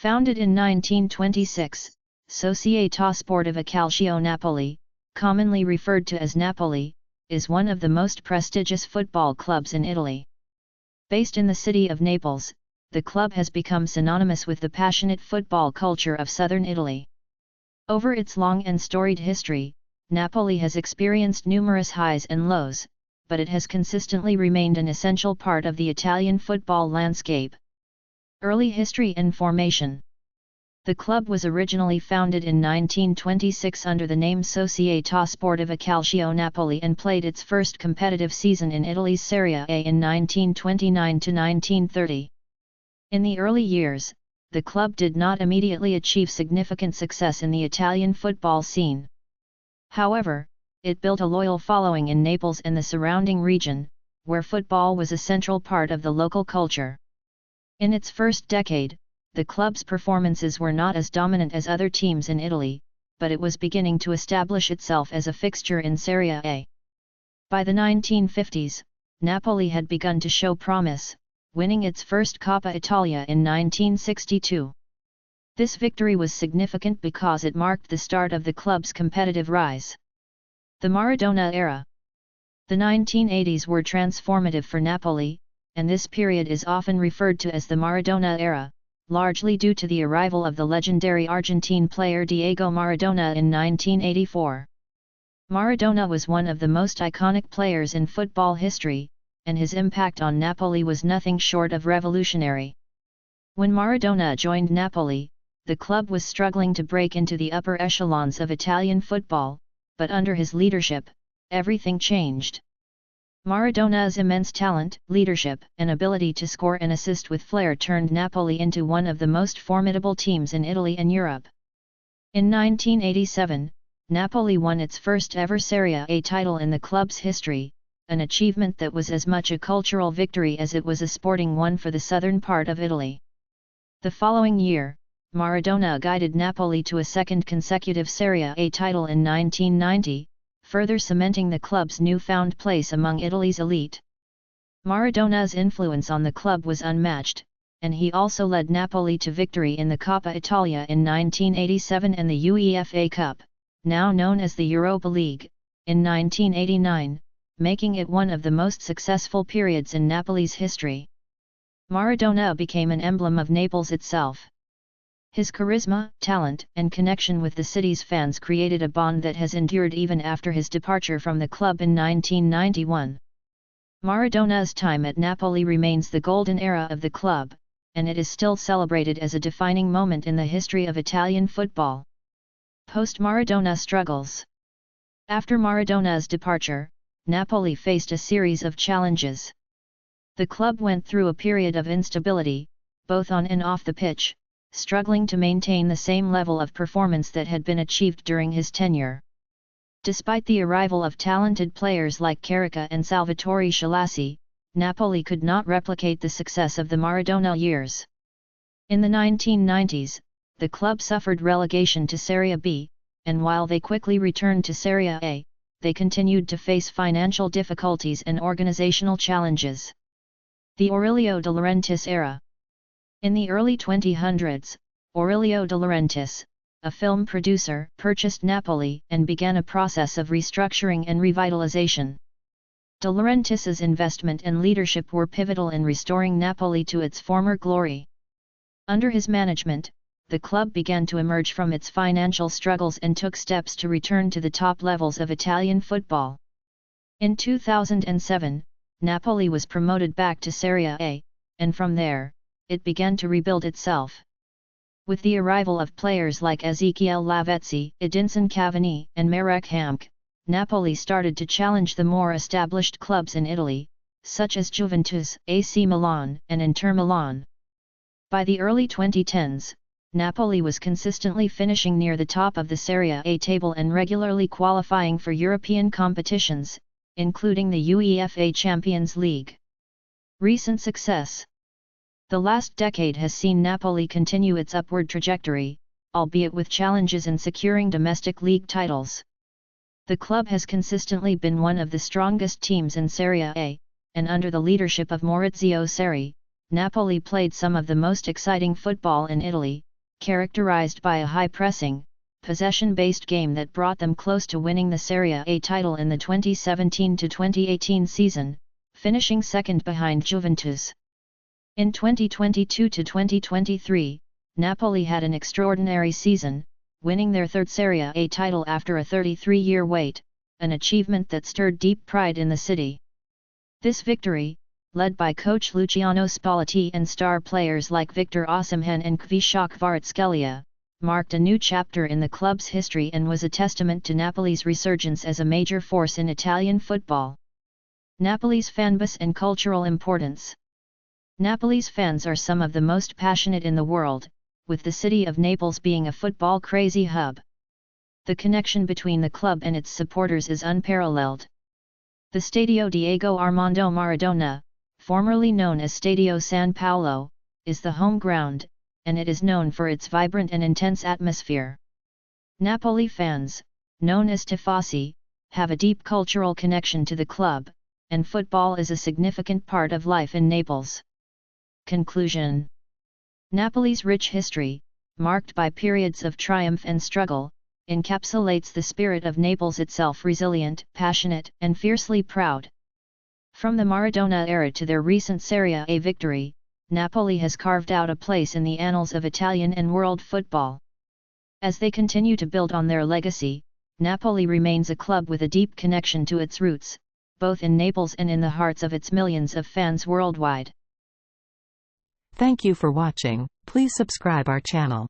Founded in 1926, Società Sportiva Calcio Napoli, commonly referred to as Napoli, is one of the most prestigious football clubs in Italy. Based in the city of Naples, the club has become synonymous with the passionate football culture of southern Italy. Over its long and storied history, Napoli has experienced numerous highs and lows, but it has consistently remained an essential part of the Italian football landscape. Early history and formation. The club was originally founded in 1926 under the name Società Sportiva Calcio Napoli and played its first competitive season in Italy's Serie A in 1929–1930. In the early years, the club did not immediately achieve significant success in the Italian football scene. However, it built a loyal following in Naples and the surrounding region, where football was a central part of the local culture. In its first decade, the club's performances were not as dominant as other teams in Italy, but it was beginning to establish itself as a fixture in Serie A. By the 1950s, Napoli had begun to show promise, winning its first Coppa Italia in 1962. This victory was significant because it marked the start of the club's competitive rise. The Maradona era. The 1980s were transformative for Napoli, and this period is often referred to as the Maradona era, largely due to the arrival of the legendary Argentine player Diego Maradona in 1984. Maradona was one of the most iconic players in football history, and his impact on Napoli was nothing short of revolutionary. When Maradona joined Napoli, the club was struggling to break into the upper echelons of Italian football, but under his leadership, everything changed. Maradona's immense talent, leadership, and ability to score and assist with flair turned Napoli into one of the most formidable teams in Italy and Europe. In 1987, Napoli won its first ever Serie A title in the club's history, an achievement that was as much a cultural victory as it was a sporting one for the southern part of Italy. The following year, Maradona guided Napoli to a second consecutive Serie A title in 1990, further cementing the club's newfound place among Italy's elite. Maradona's influence on the club was unmatched, and he also led Napoli to victory in the Coppa Italia in 1987 and the UEFA Cup, now known as the Europa League, in 1989, making it one of the most successful periods in Napoli's history. Maradona became an emblem of Naples itself. His charisma, talent, and connection with the city's fans created a bond that has endured even after his departure from the club in 1991. Maradona's time at Napoli remains the golden era of the club, and it is still celebrated as a defining moment in the history of Italian football. Post-Maradona struggles. After Maradona's departure, Napoli faced a series of challenges. The club went through a period of instability, both on and off the pitch, struggling to maintain the same level of performance that had been achieved during his tenure. Despite the arrival of talented players like Carica and Salvatore Schillaci, Napoli could not replicate the success of the Maradona years. In the 1990s, the club suffered relegation to Serie B, and while they quickly returned to Serie A, they continued to face financial difficulties and organizational challenges. The Aurelio De Laurentiis era. In the early 2000s, Aurelio De Laurentiis, a film producer, purchased Napoli and began a process of restructuring and revitalization. De Laurentiis's investment and leadership were pivotal in restoring Napoli to its former glory. Under his management, the club began to emerge from its financial struggles and took steps to return to the top levels of Italian football. In 2007, Napoli was promoted back to Serie A, and from there, it began to rebuild itself. With the arrival of players like Ezequiel Lavezzi, Edinson Cavani, and Marek Hamk, Napoli started to challenge the more established clubs in Italy, such as Juventus, AC Milan, and Inter Milan. By the early 2010s, Napoli was consistently finishing near the top of the Serie A table and regularly qualifying for European competitions, including the UEFA Champions League. Recent success. The last decade has seen Napoli continue its upward trajectory, albeit with challenges in securing domestic league titles. The club has consistently been one of the strongest teams in Serie A, and under the leadership of Maurizio Sarri, Napoli played some of the most exciting football in Italy, characterized by a high-pressing, possession-based game that brought them close to winning the Serie A title in the 2017-2018 season, finishing second behind Juventus. In 2022-2023, Napoli had an extraordinary season, winning their third Serie A title after a 33-year wait, an achievement that stirred deep pride in the city. This victory, led by coach Luciano Spalletti and star players like Victor Osimhen and Kvichak Kvaratskhelia, marked a new chapter in the club's history and was a testament to Napoli's resurgence as a major force in Italian football. Napoli's fanbase and cultural importance. Napoli's fans are some of the most passionate in the world, with the city of Naples being a football-crazy hub. The connection between the club and its supporters is unparalleled. The Stadio Diego Armando Maradona, formerly known as Stadio San Paolo, is the home ground, and it is known for its vibrant and intense atmosphere. Napoli fans, known as tifosi, have a deep cultural connection to the club, and football is a significant part of life in Naples. Conclusion. Napoli's rich history, marked by periods of triumph and struggle, encapsulates the spirit of Naples itself, resilient, passionate, and fiercely proud. From the Maradona era to their recent Serie A victory, Napoli has carved out a place in the annals of Italian and world football. As they continue to build on their legacy, Napoli remains a club with a deep connection to its roots, both in Naples and in the hearts of its millions of fans worldwide. Thank you for watching. Please subscribe our channel.